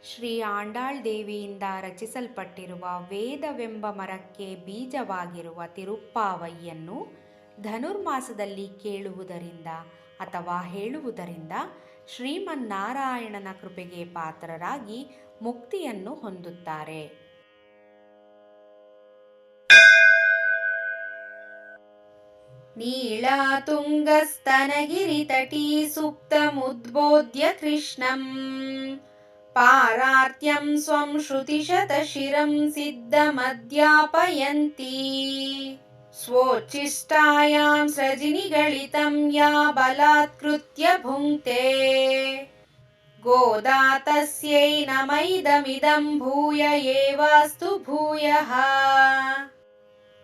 ಶ್ರೀ ಆಂಡಾಳ್ ದೇವಿಯಿಂದ ರಚಿಸಲ್ಪಟ್ಟಿರುವ ವೇದವೆಂಬ ಮರಕ್ಕೆ ಬೀಜವಾಗಿರುವ ತಿರುಪ್ಪಾವೈಯನ್ನು ಧನುರ್ಮಾಸದಲ್ಲಿ ಕೇಳುವುದರಿಂದ ಅಥವಾ ಹೇಳುವುದರಿಂದ ಶ್ರೀಮನ್ನಾರಾಯಣನ ಕೃಪೆಗೆ ಪಾತ್ರರಾಗಿ ಮುಕ್ತಿಯನ್ನು ಹೊಂದುತ್ತಾರೆ. ನೀಳಾತುಂಗಸ್ತನಗಿರಿತಟೀ ಸುಪ್ತಮುದ್ಬೋಧ್ಯ ಕೃಷ್ಣಂ ಪಾರಾರ್ತ್ಯಂ ಸ್ವಂ ಶ್ರುತಿಶತಶಿರಂ ಸಿದ್ಧಮಧ್ಯಾಪಯಂತಿ ಸ್ವೋಚ್ಛಿಷ್ಟಾಯಾಂ ಸೃಜಿನಿಗಳಿತಂ ಯಾ ಬಲಾತ್ಕೃತ್ಯ ಭುಂಕ್ತೆ ಗೋದಾ ತಸ್ಯೈ ನಮೈದಮಿದಂ ಭೂಯ ಏವಾಸ್ತು ಭೂಯಃ.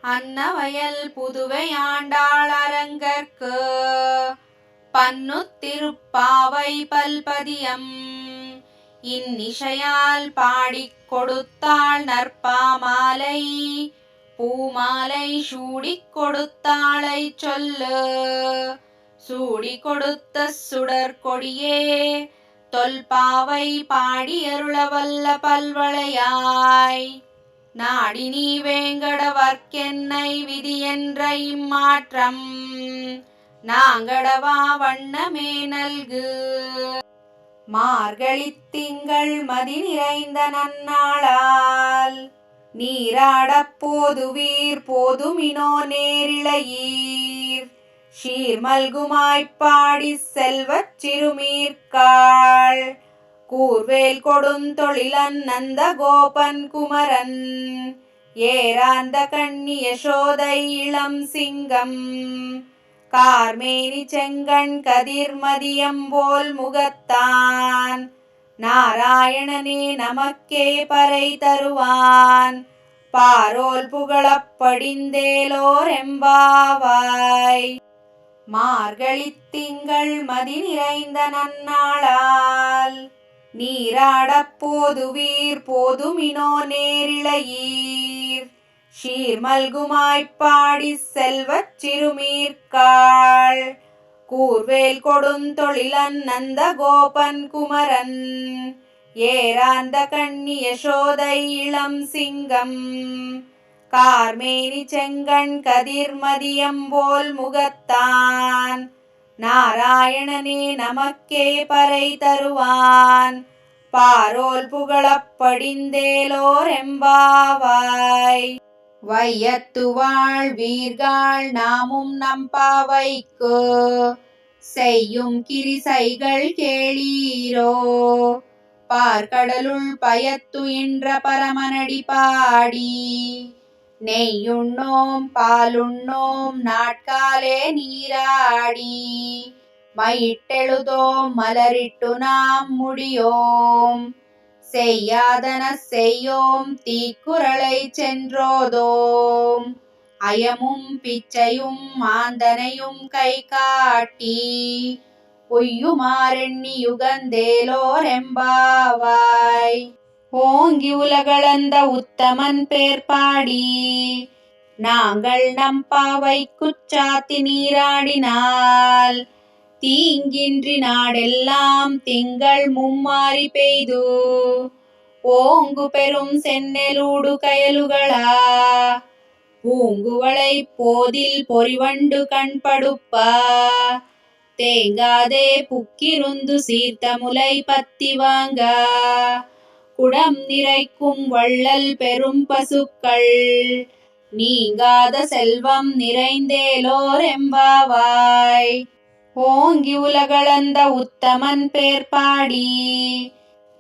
அன்னவயல் புதுவையாண்டாள் அரங்கற்கு பன்னுத்திருப்பாவை பல்பதியம் இன்னிசையால் பாடிக் கொடுத்தாள் நற்பாமாலை பூமாலை சூடிக் கொடுத்தாளை சொல்லு சூடி கொடுத்த சுடர் கொடியே தொல்பாவை பாடியருளவல்ல பல்வளையாய் நாடி நீ வேங்கடவர்க்கென்னை விதி என்ற இம்மாற்றம் நாங்கடவா வண்ணமே நல்கு. மார்கழித் திங்கள் மதி நிறைந்த நன்னாளால் நீராடப் போதுவீர் போதுமினோ நேரிழையீர் சீர்மல்குமாய்ப்பாடி செல்வச் சிறுமீர்காள் கூர்வேல் கொடுந்தொழிலன் நந்த கோபன் குமரன் ஏராந்த கண்ணி யசோதை இளம் சிங்கம் கார்மேனி செங்கண் கதிர்மதியம்போல் முகத்தான் நாராயணனே நமக்கே பறை தருவான் பாரோல் புகழப் படிந்தேலோர் எம்பாவாய். மார்கழித் திங்கள் மதி நிறைந்த நன்னாளால் நீராடப் போதுவீர் போதுமினோ நேரிழையீர் சீர்மல்குமாய்ப்பாடி செல்வச் சிறுமீர்காள் கூர்வேல் கொடுந்தொழிலன் நந்த கோபன் குமரன் ஏராந்த கண்ணி யசோதை இளம் சிங்கம் கார்மேனி செங்கண் கதிர்மதியம்போல் முகத்தான் நாராயணனே நமக்கே பறை தருவான் பாரோல் புகழப் படிந்தேலோர் எம்பாவாய். வையத்து வாழ்வீர்கள் நாமும் நம்பாவைக்கு செய்யும் கிரிசைகள் கேளீரோ பார்க்கடலுள் பயத்து என்ற பரமனடி பாடி நெய்யுண்ணோம் பாலுண்ணோம் நாட்காலே நீராடி மயிட்டெழுதோம் மலரிட்டு நாம் முடியோம் செய்யாதன செய்யோம் தீக்குறளை சென்றோதோம் அயமும் பிச்சையும் மாந்தனையும் கை காட்டி பொய்யுமாறெண்ணி யுகந்தேலோர் எம்பாவாய். ஓங்கி உலகளந்த உத்தமன் பேர் பாடி நாங்கள் நம்பாவைக்குச் சாத்தி நீராடினால் தீங்கின்றி நாடெல்லாம் திங்கள் மும்மாறி பெய்து ஓங்கு பெரும் சென்னெலூடு கயலுகளா பூங்குவளை போதில் பொறிவண்டு கண்படுப்பா தேங்காதே புக்கிருந்து சீர்த்த முலை பத்தி வாங்க குடம் நிறைக்கும் வள்ளல் பெரும் பசுக்கள் நீங்காத செல்வம் நிறைந்தேலோர் எம்பாவாய். ஓங்கி உலகளந்த உத்தமன் பேர் பாடி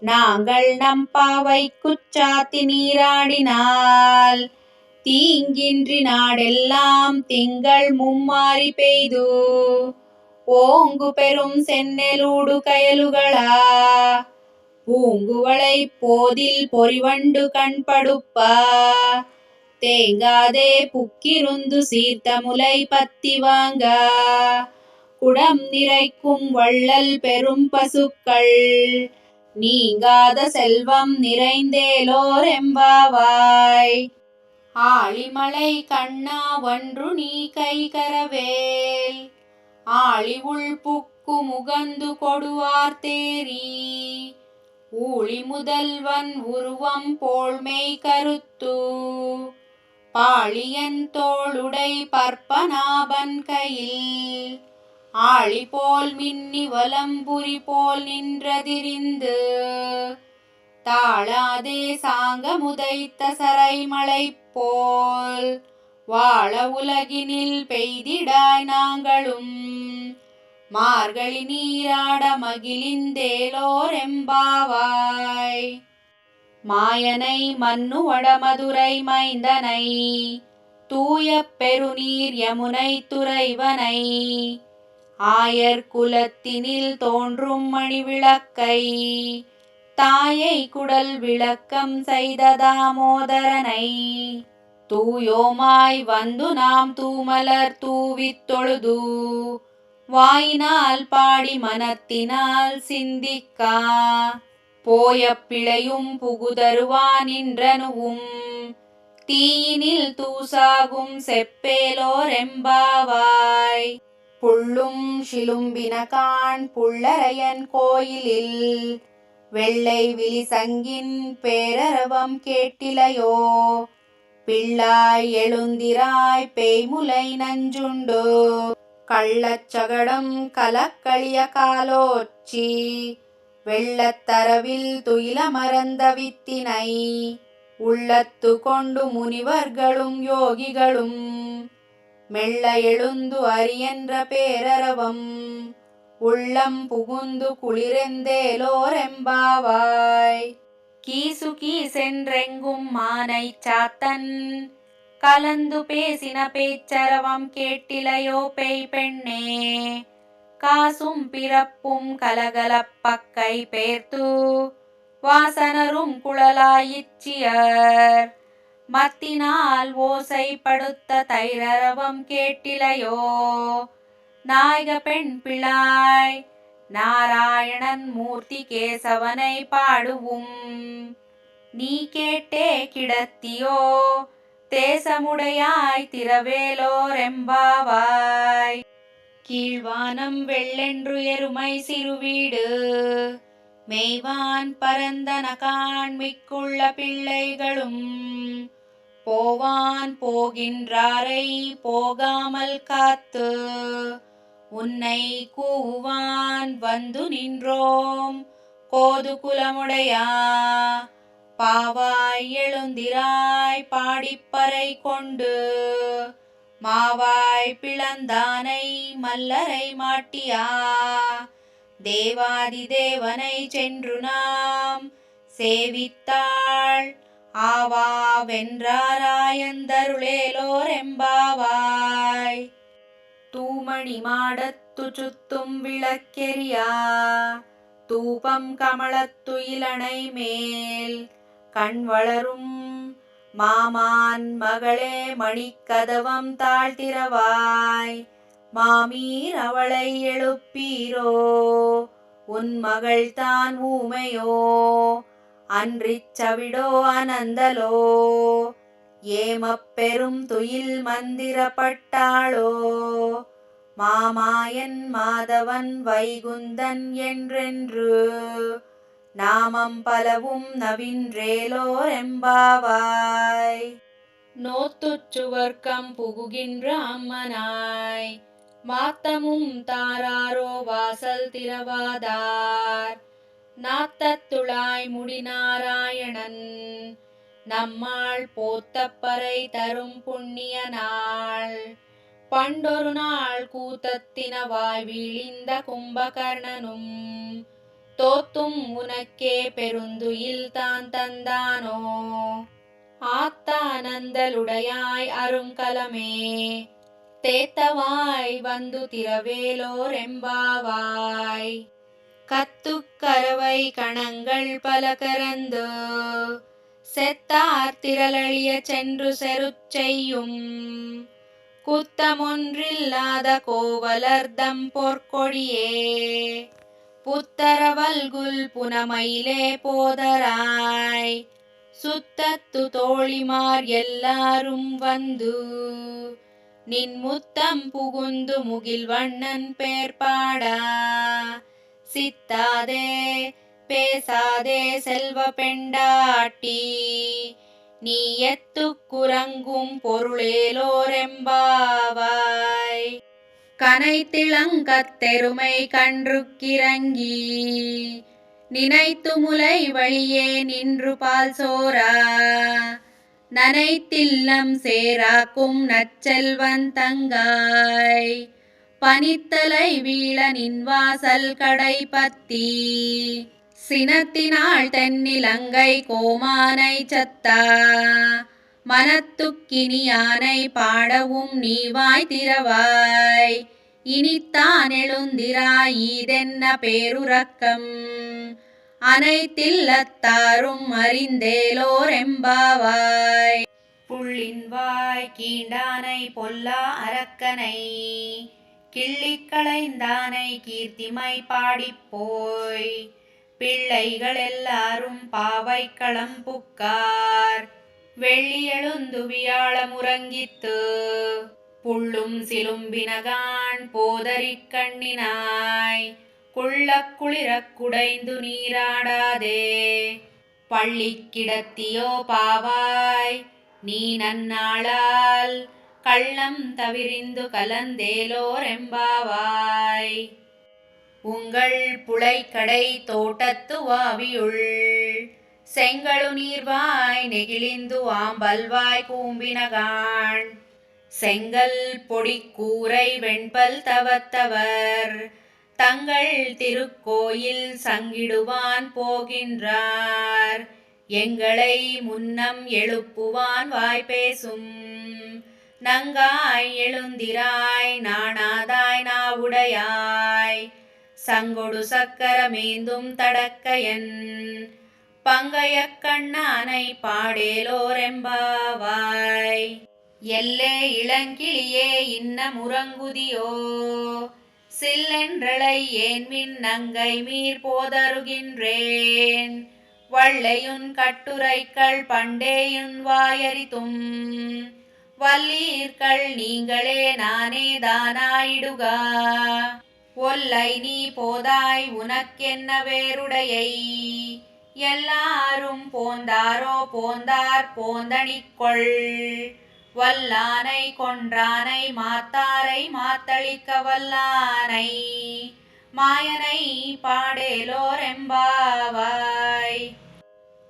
நாங்கள் நம்பாவைக்குச் சாத்தி நீராடினால் தீங்கின்றி நாடெல்லாம் திங்கள் மும்மாறி பெய்து ஓங்கு பெரும் சென்னெலூடு கயலுகளா பூங்குவளை போதில் பொறிவண்டு கண்படுப்பா தேங்காதே புக்கிருந்து சீர்த்த முலை பத்தி வாங்க குடம் நிறைக்கும் வள்ளல் பெரும் பசுக்கள் நீங்காத செல்வம் நிறைந்தேலோர் எம்பாவாய். ஆழிமலை கண்ணா ஒன்று நீ கைகரவேல் ஆழி உள் புக்கு முகந்து கொடுவார் தேரி ஊழி முதல்வன் உருவம் போழ்மெய் கருத்து பாழியன் தோளுடை பற்பநாபன் கையில் ஆழி போல் மின்னி வலம்புரி போல் நின்றதிரிந்து தாழாதே சாங்க முதைத்த சரைமலை போல் வாழ உலகினில் பெய்திடாய் நாங்களும் மார்கழி நீராட மகிழிந்தேலோர் எம்பாவாய். மாயனை மன்னுவட மதுரை மைந்தனை தூய பெருநீர் யமுனை துறைவனை ஆயர் குலத்தினில் தோன்றும் மணிவிளக்கை தாயை குடல் விளக்கம் செய்த தாமோதரனை தூயோமாய் வந்து நாம் தூமலர் தூவித் தொழுது வாயினால் பாடி மனத்தினால் சிந்திக்கா போய பிழையும் புகுதருவான் நின்றனுவும் தீயினில் தூசாகும் செப்பேலோர் எம்பாவாய். புள்ளும் சிலும்பினகான் புள்ளரையன் கோயிலில் வெள்ளை விழிசங்கின் பேரரவம் கேட்டிலையோ பிள்ளாய் எழுந்திராய் பேய்முலை நஞ்சுண்டு கள்ளச்சகடம் கலக்களிய காலோச்சி வெள்ளத்தரவில் துயில மறந்த வித்தினை உள்ளத்து கொண்டு முனிவர்களும் யோகிகளும் மெல்ல எழுந்து அரியன்ற பேரரவம் உள்ளம் புகுந்து குளிரெந்தேலோர் எம்பாவாய். கீசு கீசென்றெங்கும் மானை சாத்தன் கலந்து பேசின பேச்சரவம் கேட்டிலையோ பேய் பெண்ணே காசும் பிறப்பும் கலகலப்பக்கை பேர்த்து வாசனரும் குழலாயிச்சியர் மத்தினால் ஓசைப்படுத்த தைரரவம் கேட்டிலையோ நாயக பெண் பிள்ளாய் நாராயணன் மூர்த்தி கேசவனை பாடுவும் நீ கேட்டே கிடத்தியோ தேசமுடையாய் திரவேலோர் எம்பாவாய். கீழ்வானம் வெள்ளென்று எருமை சிறுவீடு மெய்வான் பரந்தன காண்மிக்குள்ள பிள்ளைகளும் போவான் போகின்றாரை போகாமல் காத்து உன்னை கூவான் வந்து நின்றோம் கோது குலமுடையா பாவாய் எழுந்திராய் பாடிப்பறை கொண்டு மாவாய் பிளந்தானை மல்லரை மாட்டியா தேவாதி தேவனை சென்று நாம் சேவித்தாள் ஆவா வென்றாராயந்தருளேலோர் எம்பாவாய். தூமணி மாடத்து சுத்தும் விளக்கெரியா தூபம் கமலத்து இளனை மேல் கண் வளரும் மாமான் மகளே மணிக்கதவம் தாழ்த்திரவாய் மாமீர் அவளை எழுப்பீரோ உன் மகள் தான் ஊமையோ அன்றிச் சவிடோ அனந்தலோ ஏமப்பெரும் துயில் மந்திரப்பட்டாளோ மாமாயன் மாதவன் வைகுந்தன் என்றென்று நாமம் பலவும் நவின்றேலோர் எம்பாவாய். நோத்துச் சுவர்க்கம் புகுகின்ற அம்மனாய் மாத்தமும் தாராரோ வாசல் திரவாதார் நாத்தத்துளாய் முடிநாராயணன் நம்மாள் போத்தப்பறை தரும் புண்ணிய நாள் பண்டொரு நாள் கூத்தத்தினவாய் வீழிந்த கும்பகர்ணனும் தோத்தும் உனக்கே பெருந்துயில் தான் தந்தானோ ஆத்தானந்தலுடையாய் அருங்கலமே தேத்தவாய் வந்து திரவேலோர் எம்பாவாய். கத்துக்கரவை கணங்கள் பல கரந்து செத்தார் திரளழிய சென்று செருச் செய்யும் குத்தமொன்றில்லாத கோவலர்தம் பொற்கொடியே புத்தரவல்குல் புனமயிலே போதராய் சுத்தத்து தோழிமார் எல்லாரும் வந்து நின் முத்தம் புகுந்து முகில் வண்ணன் பேர் பாடா சித்தாதே பேசாதே செல்வ பெண்டாட்டி, நீ எத்துக்குறங்கும் பொருளேலோரெம்பாவாய். கனைத்திளங்கத்தெருமை கன்றுக்கிறங்கி, நினைத்து முலை வழியே நின்று பால் சோரா, நனைத்தில்லம் சேராக்கும் நற்செல்வன் தங்காய், பனித்தலை வீழ நின் வாசல் கடை பத்தி, சினத்தினாள் தென்னிலங்கை கோமானை சத்தா, மனத்துக்கினியானை பாடவும் நீ வாய் திறவாய், இனித்தான் எழுந்திராய் ஈதென்ன பேருறக்கம், அனைத்தில்லத்தாரும் அறிந்தேலோரெம்பாவாய். புள்ளின் வாய் கீண்டானை பொல்லா அரக்கனை, கிள்ளிக் களைந்தானை கீர்த்திமை பாடிப்போய், பிள்ளைகள் எல்லாரும் பாவை களம்புக்கார், வெள்ளி எழுந்து வியாழ முறங்கித்து, புள்ளும் சிலும்பினகான் போதரிக் கண்ணினாய், குள்ளக் குளிரக் குடைந்து நீராடாதே, பள்ளிக் கிடத்தியோ பாவாய் நீ நன்னாளால், கள்ளம் தவிரிந்து கலந்தேலோரெம்பாவாய். உங்கள் புழைக்கடை தோட்டத்து வாவியுள், செங்கழு நீர்வாய் நெகிழிந்து ஆம்பல்வாய் கூம்பினகான், செங்கல் பொடிக்கூரை வெண்பல் தவத்தவர், தங்கள் திருக்கோயில் சங்கிடுவான் போகின்றார், எங்களை முன்னம் எழுப்புவான் வாய்பேசும், நங்காய் எழுந்திராய் நாணாதாய் நாவுடையாய், சங்கொடு சக்கரமேந்தும் தடக்கையன், பங்கையக் கண்ணானை பாடேலோரெம்பாவாய். எல்லே இளங்கிளியே இன்ன முறங்குதியோ, சில்லென்றளை ஏன்மின் நங்கை மீர் போதருகின்றேன், வள்ளையுன் கட்டுரைக்கள் பண்டேயுன் வாயறிதும், வல்லீர்கள் நீங்களே நானே தானாயிடுகா, ஒல்லை நீ போதாய் உனக்கென்ன வேறுடையை, எல்லாரும் போந்தாரோ போந்தார் போந்தணிக்கொள், வல்லானை கொன்றானை மாத்தாரை மாத்தளிக்க வல்லானை, மாயனை பாடேலோரெம்பாவாய்.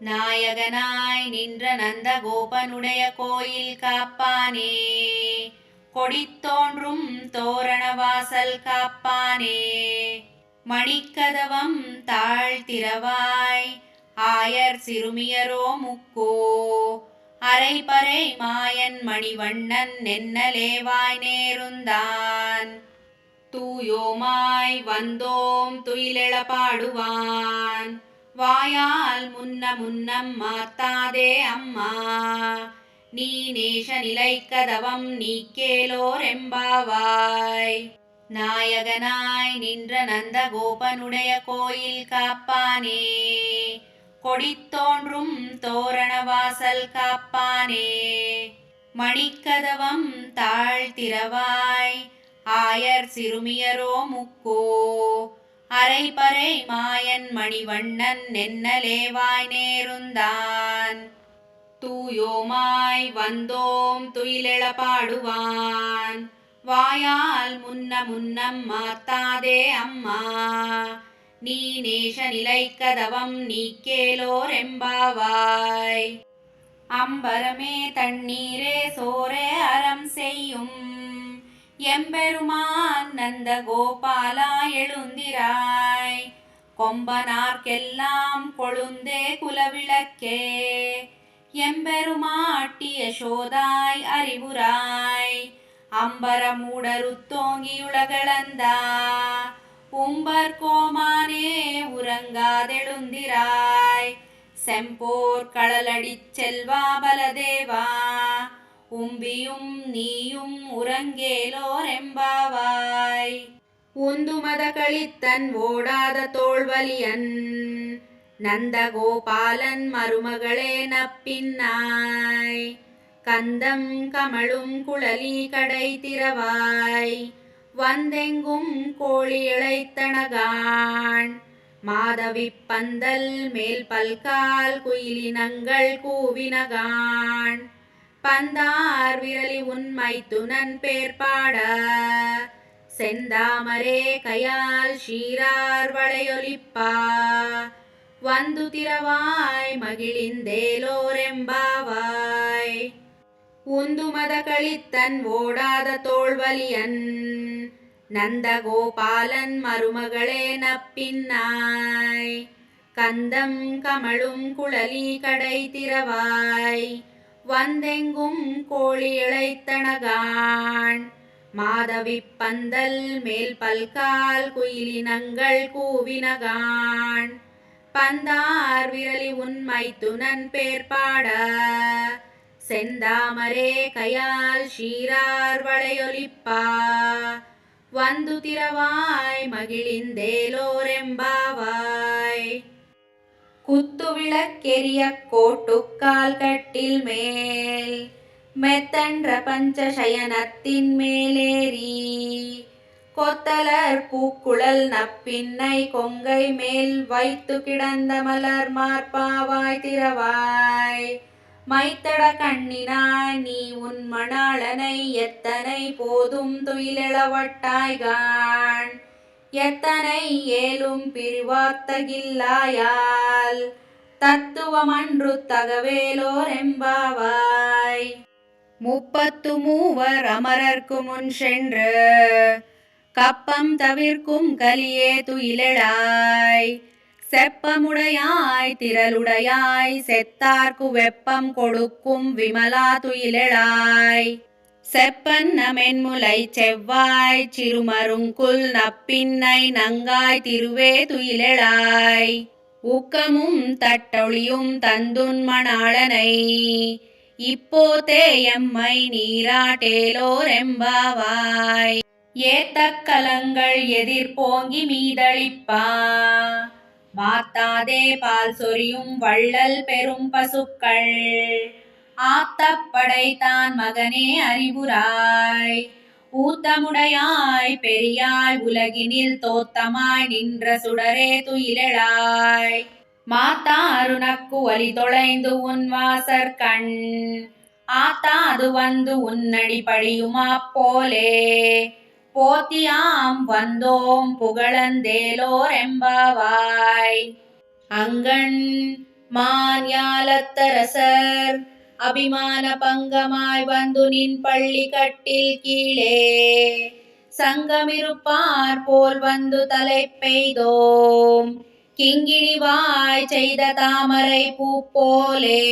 நாயகனாய் நின்ற நந்த கோபனுடைய கோயில் காப்பானே, கொடித்தோன்றும் தோரண வாசல் காப்பானே, மணிக்கதவம் தாழ்த்திரவாய் ஆயர் சிறுமியரோ முக்கோ, அரைபறை மாயன் மணிவண்ணன் நென்னலேவாய் நேருந்தான், தூயோமாய் வந்தோம் துயிலெழ பாடுவான், வாயால் முன்னம் மாத்தாதே அம்மா, நீ நேஷ நிலைக்கதவம் நீக்கேலோரெம்பாவாய். நாயகனாய் நின்ற நந்த கோபனுடைய கோயில் காப்பானே, கொடித்தோன்றும் தோரண வாசல் காப்பானே, மணிக்கதவம் தாழ்த்திரவாய் ஆயர் சிறுமியரோ முக்கோ, அரைபறை மாயன் மணிவண்ணன் நென்னலேவாய் நேருந்தான், தூயோமாய் வந்தோம் துயிலெழ பாடுவான், வாயால் முன்னம் மாத்தாதே அம்மா, நீ நேஷ நிலைக்கதவம் நீக்கேலோரெம்பாவாய். அம்பரமே தண்ணீரே சோரே அறம் செய்யும், எம்பெருமான் நந்த கோபாலா எழுந்திராய், கொம்பனார்க்கெல்லாம் கொழுந்தே குலவிளக்கே, எம்பெருமாட்டி யசோதாய் அறிவுராய், அம்பரமூடருத்தோங்கியுலகளந்தா, உம்பர் கோமானே உறங்காதெழுந்திராய், செம்போர் களலடிச் செல்வா பலதேவா, உம்பியும் நீயும் உறங்கேலோரெம்பாவாய். உந்துமத களித்தன் ஓடாத தோள்வலியன், நந்தகோபாலன் மருமகளே நப்பின்னாய், கந்தம் கமழும் குழலி கடை திறவாய், வந்தெங்கும் கோழி இழைத்தனகான், மாதவிப் பந்தல் மேல் பல்கால் குயிலினங்கள் கூவினகான் பந்தார் விரலி உண்மை துணன் பேர்பாட செந்தாமரே கையால் ஷீரார் வளையொலிப்பா வந்து திரவாய் மகிழிந்தேலோரெம்பாவாய் உந்துமத களித்தன் ஓடாத தோள்வலியன் நந்தகோபாலன் மருமகளே நப்பின்னாய் கந்தம் கமழும் குழலி கடை திரவாய் வந்தெங்கும் கோழி இழைத்தனகான் மாதவிப் பந்தல் மேல் பல்கால் குயிலினங்கள் கூவினகான் பந்தார் விரலி உண்மை துணன் பேர்பாட செந்தாமரே கையால் ஷீரார் வளையொலிப்பா வந்து திரவாய் மகிழிந்தேலோரெம்பாவாய் குத்து விளக்கெரிய கோட்டுக்கால் கட்டில் மேல் மெத்தன்ற பஞ்சசயனத்தின் மேலேறி கொத்தலர் பூக்குழல் நப்பின்னை கொங்கை மேல் வைத்து கிடந்த மலர் மார்பாவாய் திரவாய் மைத்தட கண்ணினாய் நீ உன் மணாளனை எத்தனை போதும் துயிலெழவட்டாய்கான் எத்தனை ஏலும் பிரிவார்த்தகில்லாயால் தத்துவமன்று தகவேலோரெம்பாவாய் முப்பத்து மூவர் அமரர்க்கு முன் சென்று கப்பம் தவிர்க்கும் கலியே துயிலெழாய் செப்பமுடையாய் திரளுடையாய் செத்தார்க்கு வெப்பம் கொடுக்கும் விமலா துயிலெழாய் செப்பன்ன மென்முலை செவ்வாய் சிறுமருங்குல் நப்பின்னை நங்காய் திருவே துயிலெழாய் ஊக்கமும் தட்டொழியும் தந்துன் மணாளனை இப்போதே எம்மை நீராட்டேலோரெம்பாவாய் ஏத்தக்கலங்கள் எதிர்போங்கி மீதளிப்பா மாத்தாதே பால் சொரியும் வள்ளல் பெரும் பசுக்கள் ஆத்தப்படைத்தான் மகனே அறிவுராய் ஊத்தமுடையாய் பெரியாய் உலகினில் தோத்தமாய் நின்ற சுடரே துயிலெழாய் மாத்தாருனக்கு ஒலி தொலைந்து உன் வாசற்கண் ஆத்தாது வந்து உன்னடி படியுமா போலே போத்தியாம் வந்தோம் புகழந்தேலோரெம்பாவாய் அங்கண் மான்யாலத்தரசர் அபிமான பங்கமாய் வந்து நின் பள்ளி கட்டில் கீழே சங்கமிருப்பார் போல் வந்து தலை பெய்தோம் கிங்கிணிவாய் செய்த தாமரை பூ போலே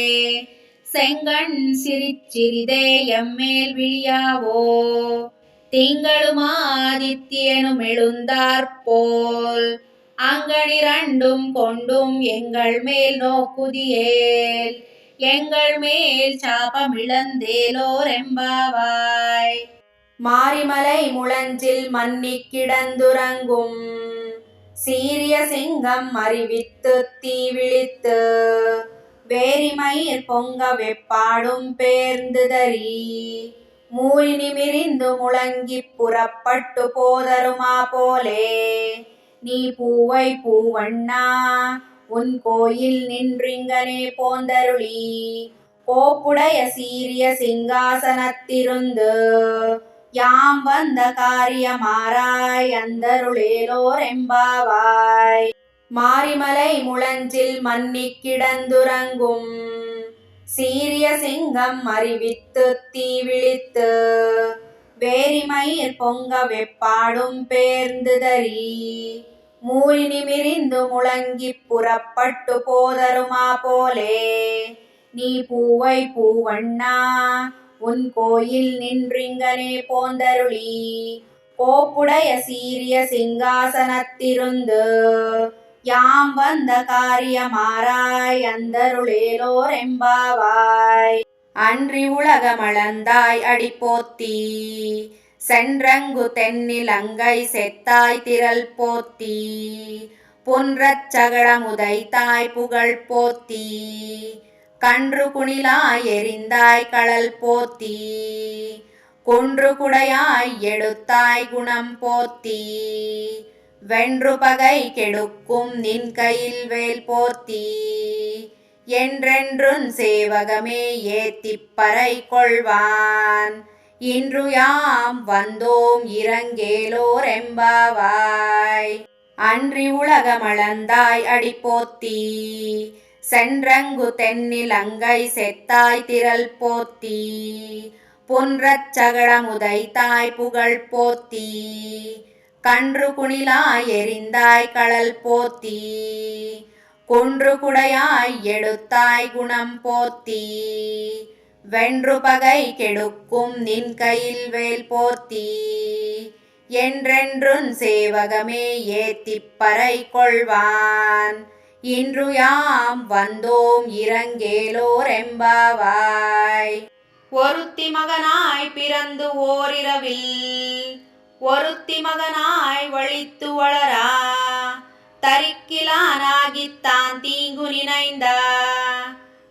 செங்கண் சிரிச்சிறிதே எம்மேல் விழியாவோ திங்களுமாதித்யனும் எழுந்தாற்போல் அங்கனிரண்டும் கொண்டும் எங்கள் மேல் நோக்குதியேல் எங்கள் மேல் சாபமிழந்தேலோரெம்பாவாய் மாரிமலை முழஞ்சில் மன்னி கிடந்துறங்கும் சீரிய சிங்கம் அறிவித்து தீ விழித்து வேரிமயிர் பொங்க வெப்பாடும் பேர்ந்துதறி மூறி நிமிரிந்து முழங்கி புறப்பட்டு போதருமா போலே நீ பூவை பூவண்ணா உன் கோயில் நின்றிங்கனே போந்தருளி கோப்புடைய சீரிய சிங்காசனத்திருந்து யாம் வந்த காரியமாராய் அந்தருளேலோரெம்பாவாய் மாரிமலை முழஞ்சில் மன்னி கிடந்துறங்கும் சீரிய சிங்கம் அறிவித்து தீ விழித்து வேரிமயிர் பொங்க வெப்பாடும் பேர்ந்துதறி மூறி நிமிரிந்து முழங்கி புறப்பட்டு போதருமா போலே நீ பூவை பூவண்ணா உன் கோயில் நின்றிங்கனே போந்தருளி கோப்புடைய சீரிய சிங்காசனத்திருந்து யாம் வந்த காரியமாராய் அந்தருளேலோரெம்பாவாய் அன்றி உலகமளந்தாய் அடிப்போத்தி சென்றங்கு தென்னிலங்கை செத்தாய் திரள் போத்தி புன்றச் சகடமுதைத்தாய் புகழ் போத்தி கன்று குணிலாய் எரிந்தாய் களல் போத்தி குன்று குடையாய் எடுத்தாய் குணம் போத்தி வென்று பகை கெடுக்கும் நின் கையில் வேல் போற்றி. என்றென்றும் சேவகமே ஏத்திப் பறை கொள்வான். இன்று யாம் வந்தோம் இரங்கேலோர் எம்பாவாய். அன்றி உலகமளந்தாய் அடி போற்றி. சென்றங்கு தென்னிலங்கை செத்தாய் திரள் போற்றி. புன்றச் சகடமுதைத்தாய் புகழ் போற்றி. கன்று குணிலாய் எரிந்தாய் கழல் போற்றி. குன்று குடையாய் எடுத்தாய் குணம் போற்றி. வென்று பகை கெடுக்கும் நின் கையில் வேல் போற்றி. என்றென்றும் சேவகமே ஏத்திப் பறை கொள்வான். இன்று யாம் வந்தோம் இரங்கேலோர் எம்பாவாய். ஒருத்தி மகனாய் பிறந்து ஓரிரவில் ஒருத்தி மகனாய் வழித்து வளரா. தரிக்கிலானாகித்தான் தீங்கு நினைந்த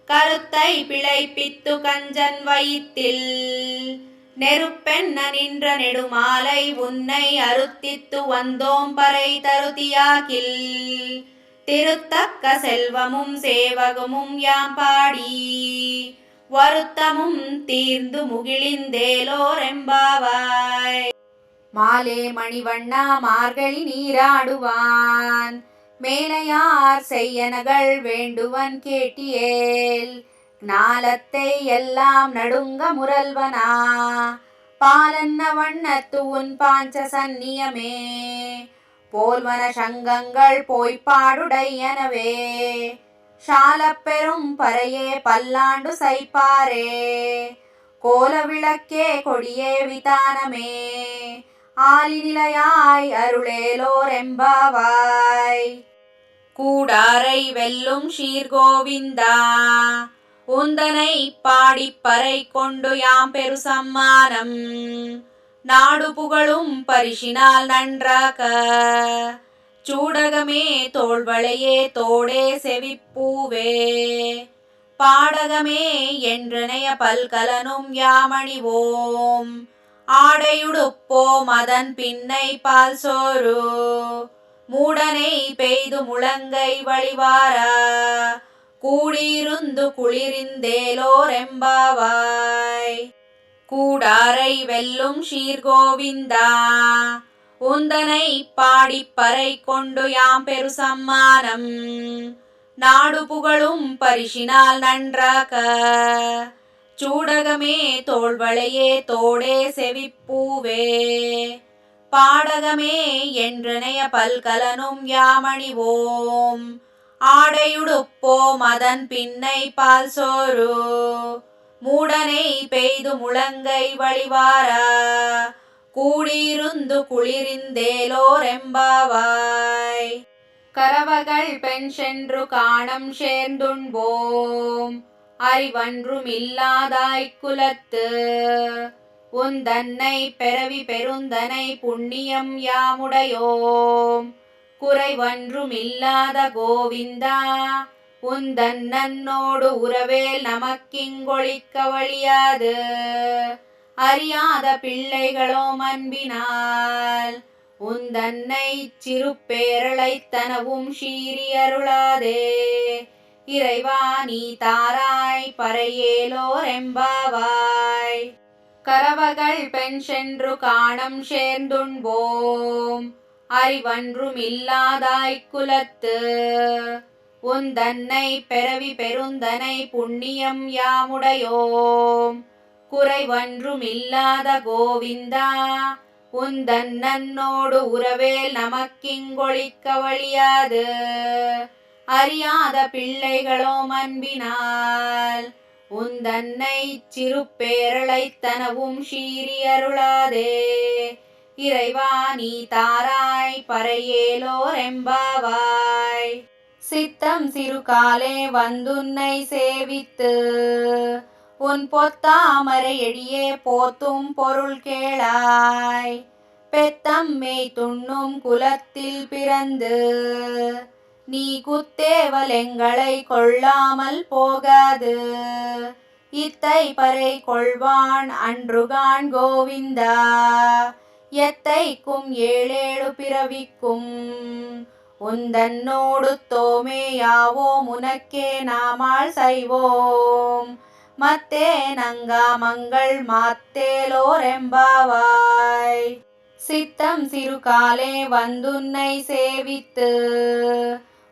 கருத்தை பிழைப்பித்து கஞ்சன் வயிற்றில். நெருப்பென்ன நின்ற நெடுமாலை உன்னை அருத்தித்து வந்தோம் பறை தருதியாகில். திருத்தக்க செல்வமும் சேவகமும் யாம் பாடி வருத்தமும் தீர்ந்து முகிழிந்தேலோர் எம்பாவாய். மாலே மணிவண்ணா மார்கழி நீராடுவான். மேலையார் செய்யனகள் வேண்டுவன் கேட்டியேல். ஞாலத்தை எல்லாம் நடுங்க முரல்வனா. பாலன்ன வண்ணத்து உன் பாஞ்ச சந்நியமே. போல்வன சங்கங்கள் போய்ப்பாடுடையனவே. சாலப் பெரும் பறையே பல்லாண்டு சைப்பாரே. கோல விளக்கே கொடியே விதானமே. ஆலிநிலையாய் அருளேலோர் எம்பாவாய். கூடாரை வெல்லும் சீர்கோவிந்தா. உந்தனை பாடிப் பறை கொண்டு யாம் பெரு சம்மானம். நாடு புகழும் பரிசினால் நன்றாக. சூடகமே தோள்வளையே தோடே செவிப்பூவே. பாடகமே என்றனைய பல்கலனும் யாமணிவோம். ஆடையுடுப்போம் அதன் பின்னை பால் சோறு. மூடனை பெய்து முழங்கை வழிவாரா. கூடியிருந்து குளிரிந்தேலோர் எம்பாவாய். கூடாரை வெல்லும் சீர்கோவிந்தா. உந்தனை பாடிப் பறை கொண்டு யாம் பெரு சம்மானம். நாடு புகழும் பரிசினால் நன்றாக. சூடகமே தோள்வளையே தோடே செவிப்பூவே. பாடகமே என்றனைய பல்கலனும் யாமணிவோம். ஆடையுடுப்போம் அதன் பின்னை பால் சோறு. மூடனை பெய்து முழங்கை வழிவாரா. கூடியிருந்து குளிரிந்தேலோர் எம்பாவாய். கரவகள் பெண் சென்று காணம் சேர்ந்துண்போம். அறிவன்றுமில்லாதாய் குலத்து. உந்தன்னை பெறவி பெருந்தனை புண்ணியம் யாமுடையோம். குறைவன்றுமில்லாத கோவிந்தா. உந்தன் நன்னோடு உறவேல் நமக்கிங்கொழிக்க வழியாது. அறியாத பிள்ளைகளோ அன்பினால். உந்தன்னை சிறு பேரழைத்தனவும் சீறி அருளாதே. இறைவா நீ தாராய் பறையேலோர் எம்பாவாய். கரவகள் பெண் சென்று காணம் சேர்ந்துண்போம். அறிவன்றுமில்லாதாய் குலத்து. உந்தன்னை பெறவி பெருந்தனை புண்ணியம் யாமுடையோம். குறைவன்றுமில்லாத கோவிந்தா. உந்தன் நன்னோடு உறவேல் நமக்கிங்கொழிக்க வழியாது. அறியாத பிள்ளைகளோ அன்பினால். உந்தன்னை சிறு பேரழைத்தனவும் சீறி அருளாதே. இறைவா நீ தாராய் பறையேலோர் எம்பாவாய். சித்தம் சிறுகாலே வந்துன்னை சேவித்து. உன் பொத்தாமரை எழியே போத்தும் பொருள் கேளாய். பெத்தம்மை துண்ணும் குலத்தில் பிறந்து. நீ குத்தேவல் எங்களை கொள்ளாமல் போகாது. இத்தை பறை கொள்வான் அன்றுகான் கோவிந்தா. எத்தைக்கும் ஏழேழு பிறவிக்கும் உந்தன்னோடுத்தோமே யாவோம் உனக்கே நாமாள் செய்வோம் மத்தே நங்கா மங்கள் மாத்தேலோரெம்பாவாய். சித்தம் சிறுகாலே வந்துன்னை சேவித்து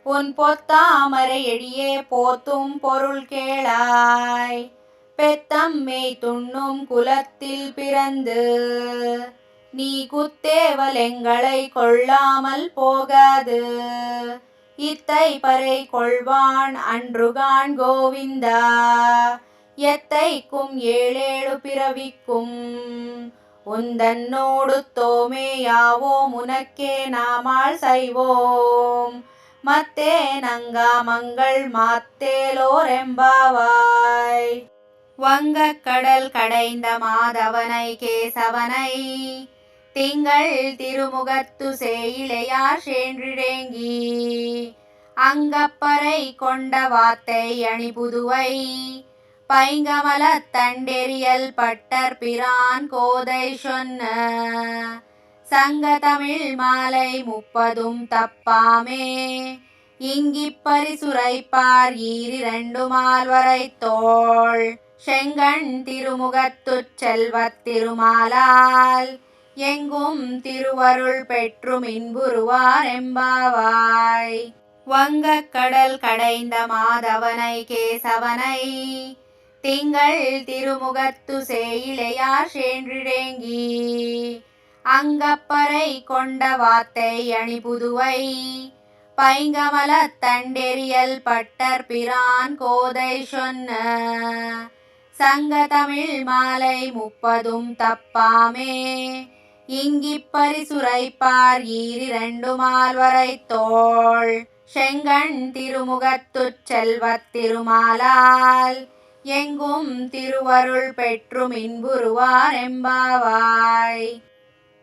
உன் பொத்தாமரை எழியே போத்தும் பொருள் கேளாய். பெத்தம் மெய் துண்ணும் குலத்தில் பிறந்து நீ குத்தேவலெங்களை கொள்ளாமல் போகாது. இத்தை பறை கொள்வான் அன்றுகான் கோவிந்தா எத்தைக்கும் ஏழேழு பிறவிக்கும் உந்தன்னோடுத்தோமே யாவோம் உனக்கே நாமாள் செய்வோம் மத்தே நங்கா மங்கள் மாத்தேலோரெம்பாவாய். வங்கக் கடல் கடைந்த மாதவனை கேசவனை திங்கள் திருமுகத்து சேயிழையார் சேன்றிழேங்கி அங்கப்பறை கொண்ட வாத்தை அணிபுதுவை பைங்கமலத் தண்டெறியல் பட்டர் பிரான் கோதை சொன்ன சங்க தமிழ் மாலை 30 தப்பாமே. இங்கிப் பரிசுரைப்பார் ஈரிரண்டு மால்வரை தோள் செங்கண் திருமுகத்துச் செல்வத் திருமாலால் எங்கும் திருவருள் பெற்றும் இன்புறுவார் எம்பாவாய். வங்கக் கடல் கடைந்த மாதவனை கேசவனை திங்கள் திருமுகத்து சேயிழையார் சேன்றிழேங்கி அங்கப்பறை கொண்ட வாத்தை அணிபுதுவை பைங்கமலத் தண்டெறியல் பட்டர் பிரான் கோதை சொன்ன சங்க தமிழ் மாலை 30 தப்பாமே. இங்கிப் பரிசுரைப்பார் ஈரிரண்டு மால்வரை தோள் செங்கண் திருமுகத்துச் செல்வத் திருமாலால் எங்கும் திருவருள் பெற்றும் இன்புறுவார் எம்பாவாய்.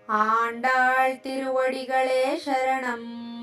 ஆண்டாள் திருவடிகளே சரணம்.